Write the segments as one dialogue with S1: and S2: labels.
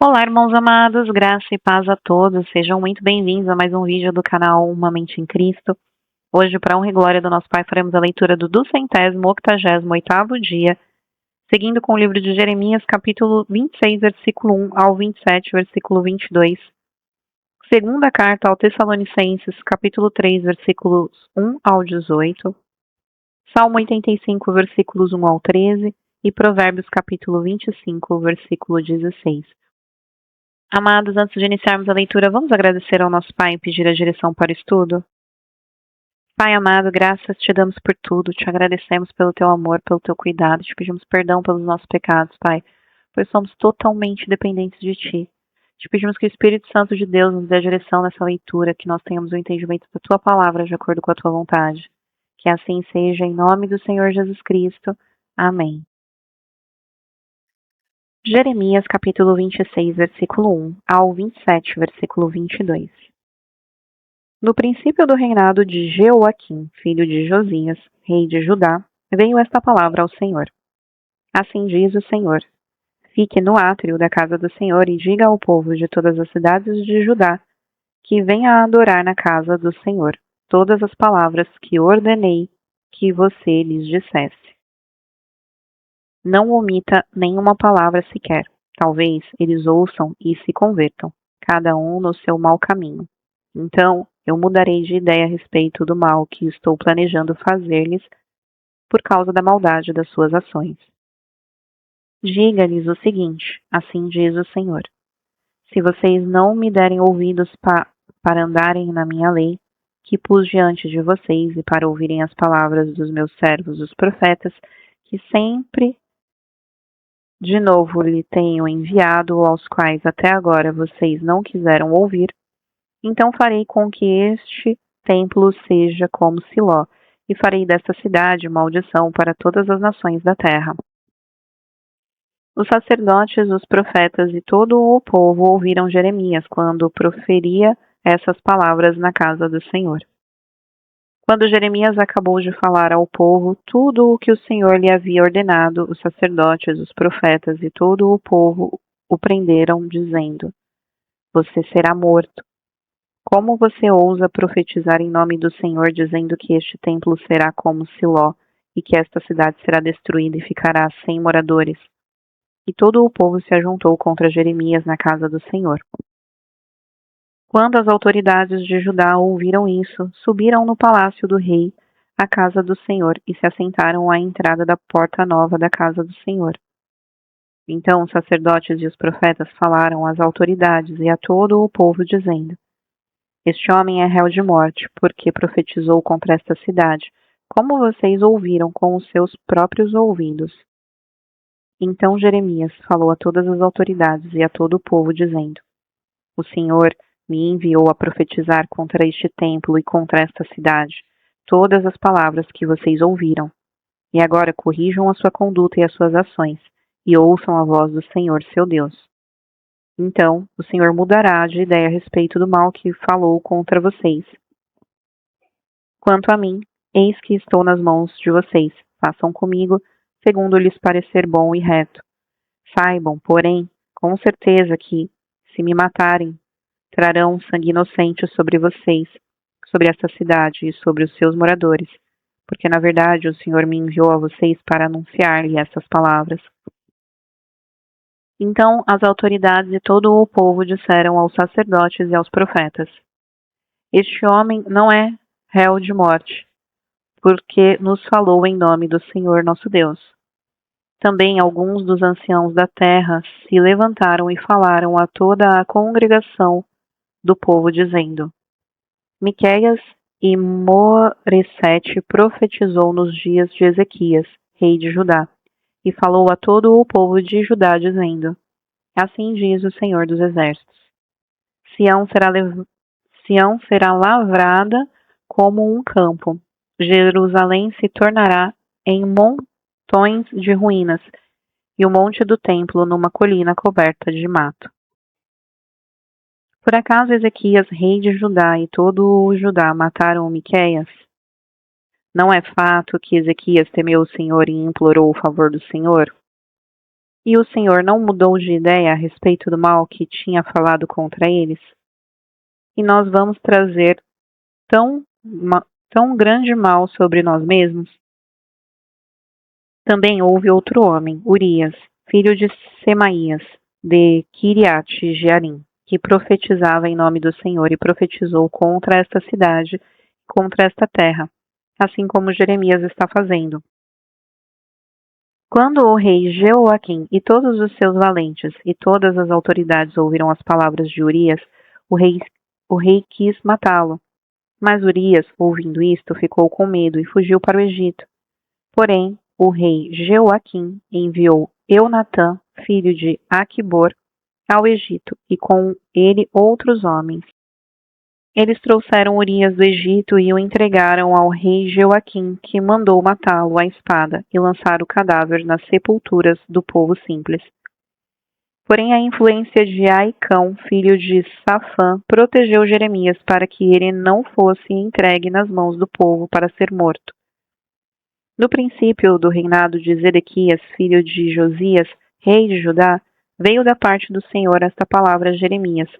S1: Olá, irmãos amados, graça e paz a todos. Sejam muito bem-vindos a mais um vídeo do canal Uma Mente em Cristo. Hoje, para honra e glória do nosso Pai, faremos a leitura do 288º dia, seguindo com o livro de Jeremias, capítulo 26, versículo 1 ao 27, versículo 22. Segunda carta ao Tessalonicenses, capítulo 3, versículos 1 ao 18. Salmo 85, versículos 1 ao 13. E Provérbios, capítulo 25, versículo 16. Amados, antes de iniciarmos a leitura, vamos agradecer ao nosso Pai e pedir a direção para o estudo? Pai amado, graças te damos por tudo, te agradecemos pelo teu amor, pelo teu cuidado, te pedimos perdão pelos nossos pecados, Pai, pois somos totalmente dependentes de ti. Te pedimos que o Espírito Santo de Deus nos dê a direção nessa leitura, que nós tenhamos o entendimento da tua palavra de acordo com a tua vontade. Que assim seja, em nome do Senhor Jesus Cristo. Amém. Jeremias capítulo 26, versículo 1 ao 27, versículo 22. No princípio do reinado de Jeoaquim, filho de Josias, rei de Judá, veio esta palavra ao Senhor. Assim diz o Senhor: fique no átrio da casa do Senhor e diga ao povo de todas as cidades de Judá que venha adorar na casa do Senhor todas as palavras que ordenei que você lhes dissesse. Não omita nenhuma palavra sequer. Talvez eles ouçam e se convertam, cada um no seu mau caminho. Então eu mudarei de ideia a respeito do mal que estou planejando fazer-lhes por causa da maldade das suas ações. Diga-lhes o seguinte: assim diz o Senhor. Se vocês não me derem ouvidos para andarem na minha lei, que pus diante de vocês, e para ouvirem as palavras dos meus servos, os profetas, que sempre de novo lhe tenho enviado, aos quais até agora vocês não quiseram ouvir, então farei com que este templo seja como Siló, e farei desta cidade maldição para todas as nações da terra. Os sacerdotes, os profetas e todo o povo ouviram Jeremias quando proferia essas palavras na casa do Senhor. Quando Jeremias acabou de falar ao povo tudo o que o Senhor lhe havia ordenado, os sacerdotes, os profetas e todo o povo o prenderam, dizendo: você será morto. Como você ousa profetizar em nome do Senhor, dizendo que este templo será como Siló, e que esta cidade será destruída e ficará sem moradores? E todo o povo se ajuntou contra Jeremias na casa do Senhor. Quando as autoridades de Judá ouviram isso, subiram no palácio do rei, à casa do Senhor, e se assentaram à entrada da porta nova da casa do Senhor. Então os sacerdotes e os profetas falaram às autoridades e a todo o povo, dizendo: este homem é réu de morte, porque profetizou contra esta cidade, como vocês ouviram com os seus próprios ouvidos. Então Jeremias falou a todas as autoridades e a todo o povo, dizendo: o Senhor me enviou a profetizar contra este templo e contra esta cidade todas as palavras que vocês ouviram. E agora corrijam a sua conduta e as suas ações, e ouçam a voz do Senhor, seu Deus. Então o Senhor mudará de ideia a respeito do mal que falou contra vocês. Quanto a mim, eis que estou nas mãos de vocês. Façam comigo segundo lhes parecer bom e reto. Saibam, porém, com certeza que, se me matarem, trarão sangue inocente sobre vocês, sobre esta cidade e sobre os seus moradores, porque na verdade o Senhor me enviou a vocês para anunciar-lhe essas palavras. Então as autoridades e todo o povo disseram aos sacerdotes e aos profetas: este homem não é réu de morte, porque nos falou em nome do Senhor nosso Deus. Também alguns dos anciãos da terra se levantaram e falaram a toda a congregação do povo, dizendo: Miqueias e Moresete profetizou nos dias de Ezequias, rei de Judá, e falou a todo o povo de Judá, dizendo: assim diz o Senhor dos Exércitos: Sião será lavrada como um campo, Jerusalém se tornará em montões de ruínas, e o monte do templo numa colina coberta de mato. Por acaso Ezequias, rei de Judá, e todo o Judá mataram Miqueias? Não é fato que Ezequias temeu o Senhor e implorou o favor do Senhor? E o Senhor não mudou de ideia a respeito do mal que tinha falado contra eles? E nós vamos trazer tão grande mal sobre nós mesmos? Também houve outro homem, Urias, filho de Semaías, de Quiriate-Jearim, que profetizava em nome do Senhor e profetizou contra esta cidade, contra esta terra, assim como Jeremias está fazendo. Quando o rei Jeoaquim e todos os seus valentes e todas as autoridades ouviram as palavras de Urias, o rei quis matá-lo. Mas Urias, ouvindo isto, ficou com medo e fugiu para o Egito. Porém, o rei Jeoaquim enviou Eunatã, filho de Aquibor, ao Egito, e com ele outros homens. Eles trouxeram Urias do Egito e o entregaram ao rei Jeoaquim, que mandou matá-lo à espada e lançar o cadáver nas sepulturas do povo simples. Porém, a influência de Aicão, filho de Safã, protegeu Jeremias para que ele não fosse entregue nas mãos do povo para ser morto. No princípio do reinado de Zedequias, filho de Josias, rei de Judá, veio da parte do Senhor esta palavra a Jeremias.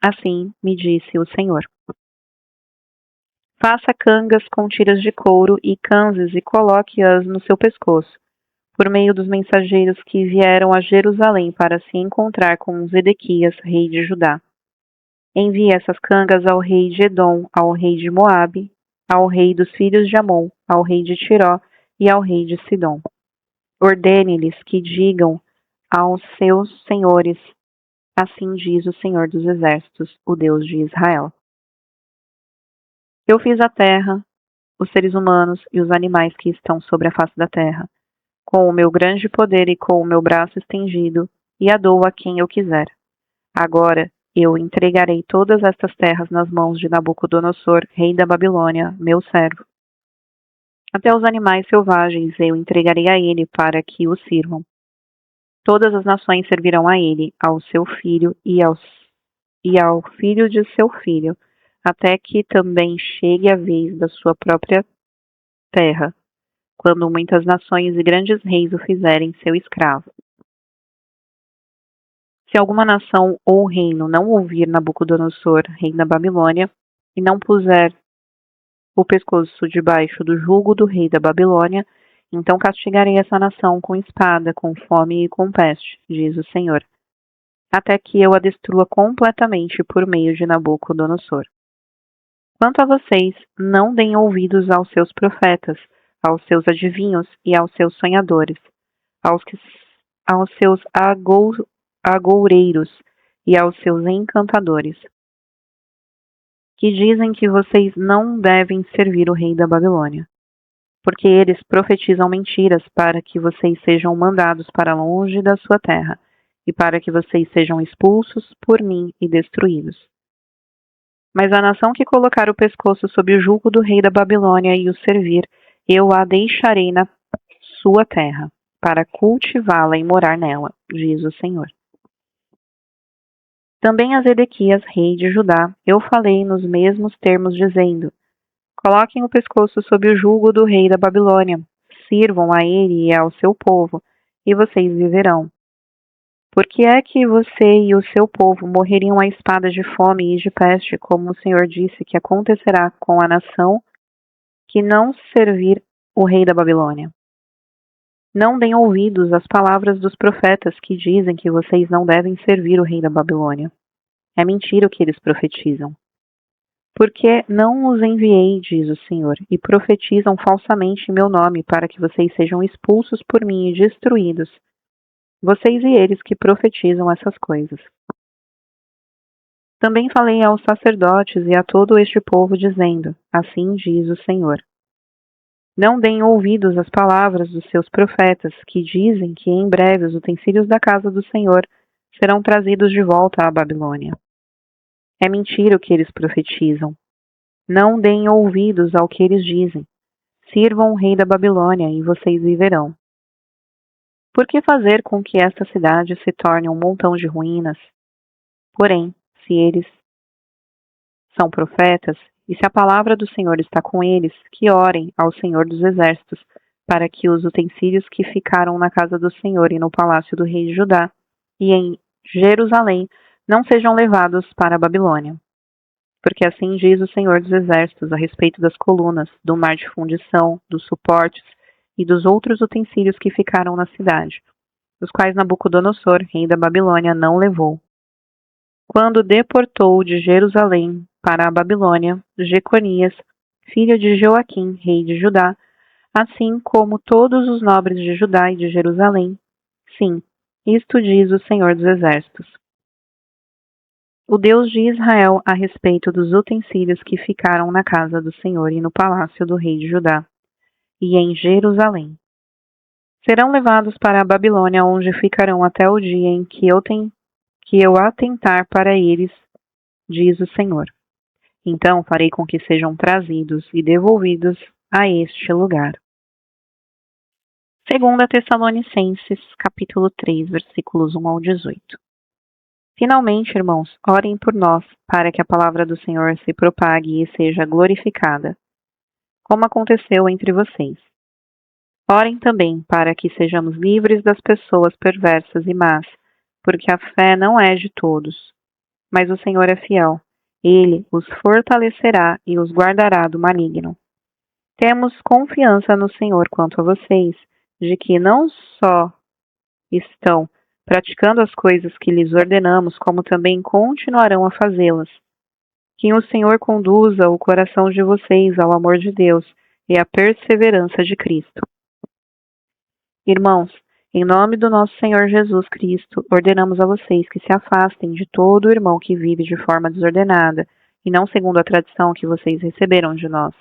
S1: Assim me disse o Senhor: faça cangas com tiras de couro e canzes e coloque-as no seu pescoço, por meio dos mensageiros que vieram a Jerusalém para se encontrar com Zedequias, rei de Judá. Envie essas cangas ao rei de Edom, ao rei de Moabe, ao rei dos filhos de Amon, ao rei de Tiró e ao rei de Sidom. Ordene-lhes que digam aos seus senhores: assim diz o Senhor dos Exércitos, o Deus de Israel. Eu fiz a terra, os seres humanos e os animais que estão sobre a face da terra, com o meu grande poder e com o meu braço estendido, e a dou a quem eu quiser. Agora eu entregarei todas estas terras nas mãos de Nabucodonosor, rei da Babilônia, meu servo. Até os animais selvagens eu entregarei a ele para que o sirvam. Todas as nações servirão a ele, ao seu filho e ao filho de seu filho, até que também chegue a vez da sua própria terra, quando muitas nações e grandes reis o fizerem seu escravo. Se alguma nação ou reino não ouvir Nabucodonosor, rei da Babilônia, e não puser o pescoço debaixo do jugo do rei da Babilônia, então castigarei essa nação com espada, com fome e com peste, diz o Senhor, até que eu a destrua completamente por meio de Nabucodonosor. Quanto a vocês, não deem ouvidos aos seus profetas, aos seus adivinhos e aos seus sonhadores, aos seus agoureiros e aos seus encantadores, que dizem que vocês não devem servir o rei da Babilônia, porque eles profetizam mentiras para que vocês sejam mandados para longe da sua terra e para que vocês sejam expulsos por mim e destruídos. Mas a nação que colocar o pescoço sob o jugo do rei da Babilônia e o servir, eu a deixarei na sua terra, para cultivá-la e morar nela, diz o Senhor. Também a Zedequias, rei de Judá, eu falei nos mesmos termos, dizendo: coloquem o pescoço sob o jugo do rei da Babilônia, sirvam a ele e ao seu povo, e vocês viverão. Por que é que você e o seu povo morreriam à espada de fome e de peste, como o Senhor disse que acontecerá com a nação que não servir o rei da Babilônia? Não deem ouvidos às palavras dos profetas que dizem que vocês não devem servir o rei da Babilônia. É mentira o que eles profetizam. Porque não os enviei, diz o Senhor, e profetizam falsamente em meu nome para que vocês sejam expulsos por mim e destruídos. Vocês e eles que profetizam essas coisas. Também falei aos sacerdotes e a todo este povo, dizendo: assim diz o Senhor. Não deem ouvidos às palavras dos seus profetas, que dizem que em breve os utensílios da casa do Senhor serão trazidos de volta à Babilônia. É mentira o que eles profetizam. Não deem ouvidos ao que eles dizem. Sirvam o rei da Babilônia e vocês viverão. Por que fazer com que esta cidade se torne um montão de ruínas? Porém, se eles são profetas, e se a palavra do Senhor está com eles, que orem ao Senhor dos Exércitos, para que os utensílios que ficaram na casa do Senhor e no palácio do rei de Judá e em Jerusalém não sejam levados para a Babilônia. Porque assim diz o Senhor dos Exércitos a respeito das colunas, do mar de fundição, dos suportes e dos outros utensílios que ficaram na cidade, os quais Nabucodonosor, rei da Babilônia, não levou. Quando deportou de Jerusalém para a Babilônia Jeconias, filho de Joaquim, rei de Judá, assim como todos os nobres de Judá e de Jerusalém. Sim, isto diz o Senhor dos Exércitos. O Deus de Israel a respeito dos utensílios que ficaram na casa do Senhor e no palácio do rei de Judá e em Jerusalém. Serão levados para a Babilônia, onde ficarão até o dia em que eu atentar para eles, diz o Senhor. Então farei com que sejam trazidos e devolvidos a este lugar. 2 Tessalonicenses, capítulo 3, versículos 1 ao 18. Finalmente, irmãos, orem por nós, para que a palavra do Senhor se propague e seja glorificada, como aconteceu entre vocês. Orem também para que sejamos livres das pessoas perversas e más, porque a fé não é de todos. Mas o Senhor é fiel. Ele os fortalecerá e os guardará do maligno. Temos confiança no Senhor quanto a vocês, de que não só estão praticando as coisas que lhes ordenamos, como também continuarão a fazê-las. Que o Senhor conduza o coração de vocês ao amor de Deus e à perseverança de Cristo. Irmãos, em nome do nosso Senhor Jesus Cristo, ordenamos a vocês que se afastem de todo irmão que vive de forma desordenada, e não segundo a tradição que vocês receberam de nós.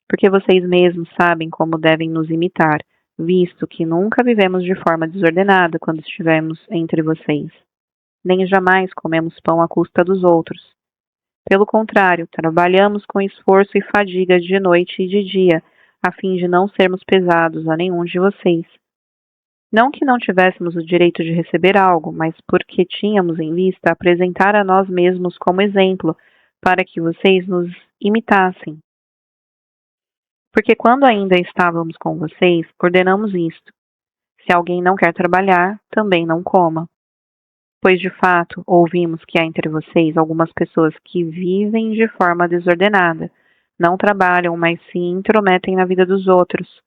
S1: Porque vocês mesmos sabem como devem nos imitar, visto que nunca vivemos de forma desordenada quando estivemos entre vocês. Nem jamais comemos pão à custa dos outros. Pelo contrário, trabalhamos com esforço e fadiga de noite e de dia, a fim de não sermos pesados a nenhum de vocês. Não que não tivéssemos o direito de receber algo, mas porque tínhamos em vista apresentar a nós mesmos como exemplo, para que vocês nos imitassem. Porque quando ainda estávamos com vocês, ordenamos isto: se alguém não quer trabalhar, também não coma. Pois de fato, ouvimos que há entre vocês algumas pessoas que vivem de forma desordenada, não trabalham, mas se intrometem na vida dos outros.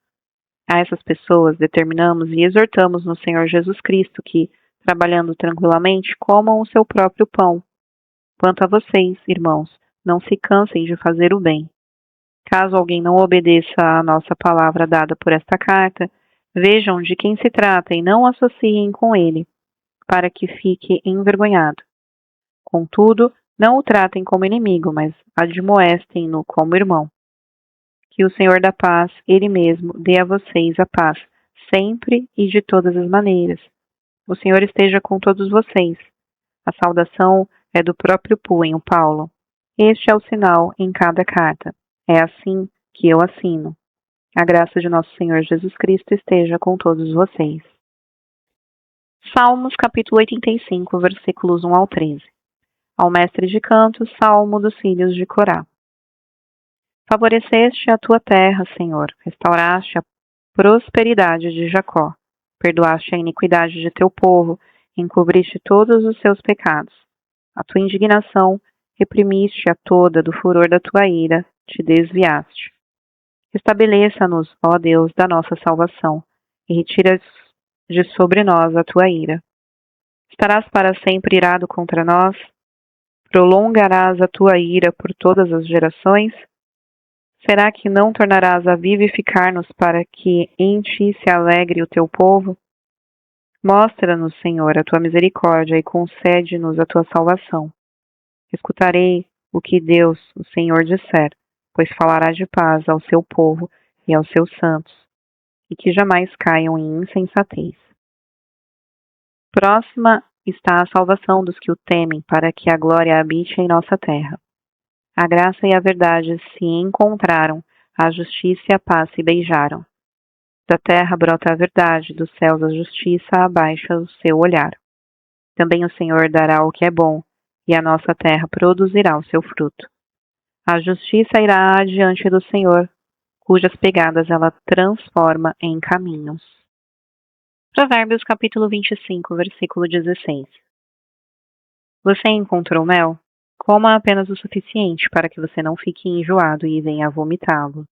S1: A essas pessoas determinamos e exortamos no Senhor Jesus Cristo que, trabalhando tranquilamente, comam o seu próprio pão. Quanto a vocês, irmãos, não se cansem de fazer o bem. Caso alguém não obedeça à nossa palavra dada por esta carta, vejam de quem se trata e não associem com ele, para que fique envergonhado. Contudo, não o tratem como inimigo, mas admoestem-no como irmão. Que o Senhor da paz, Ele mesmo, dê a vocês a paz, sempre e de todas as maneiras. O Senhor esteja com todos vocês. A saudação é do próprio punho, Paulo. Este é o sinal em cada carta. É assim que eu assino. A graça de nosso Senhor Jesus Cristo esteja com todos vocês. Salmos capítulo 85, versículos 1 ao 13. Ao mestre de canto, salmo dos filhos de Corá. Favoreceste a tua terra, Senhor, restauraste a prosperidade de Jacó, perdoaste a iniquidade de teu povo, encobriste todos os seus pecados. A tua indignação reprimiste a toda do furor da tua ira, te desviaste. Estabeleça-nos, ó Deus, da nossa salvação, e retira de sobre nós a tua ira. Estarás para sempre irado contra nós? Prolongarás a tua ira por todas as gerações? Será que não tornarás a vivificar-nos para que em ti se alegre o teu povo? Mostra-nos, Senhor, a tua misericórdia e concede-nos a tua salvação. Escutarei o que Deus, o Senhor, disser, pois falará de paz ao seu povo e aos seus santos, e que jamais caiam em insensatez. Próxima está a salvação dos que o temem, para que a glória habite em nossa terra. A graça e a verdade se encontraram, a justiça e a paz se beijaram. Da terra brota a verdade, dos céus a justiça abaixa o seu olhar. Também o Senhor dará o que é bom, e a nossa terra produzirá o seu fruto. A justiça irá adiante do Senhor, cujas pegadas ela transforma em caminhos. Provérbios capítulo 25, versículo 16. Você encontrou mel? Coma apenas o suficiente para que você não fique enjoado e venha a vomitá-lo.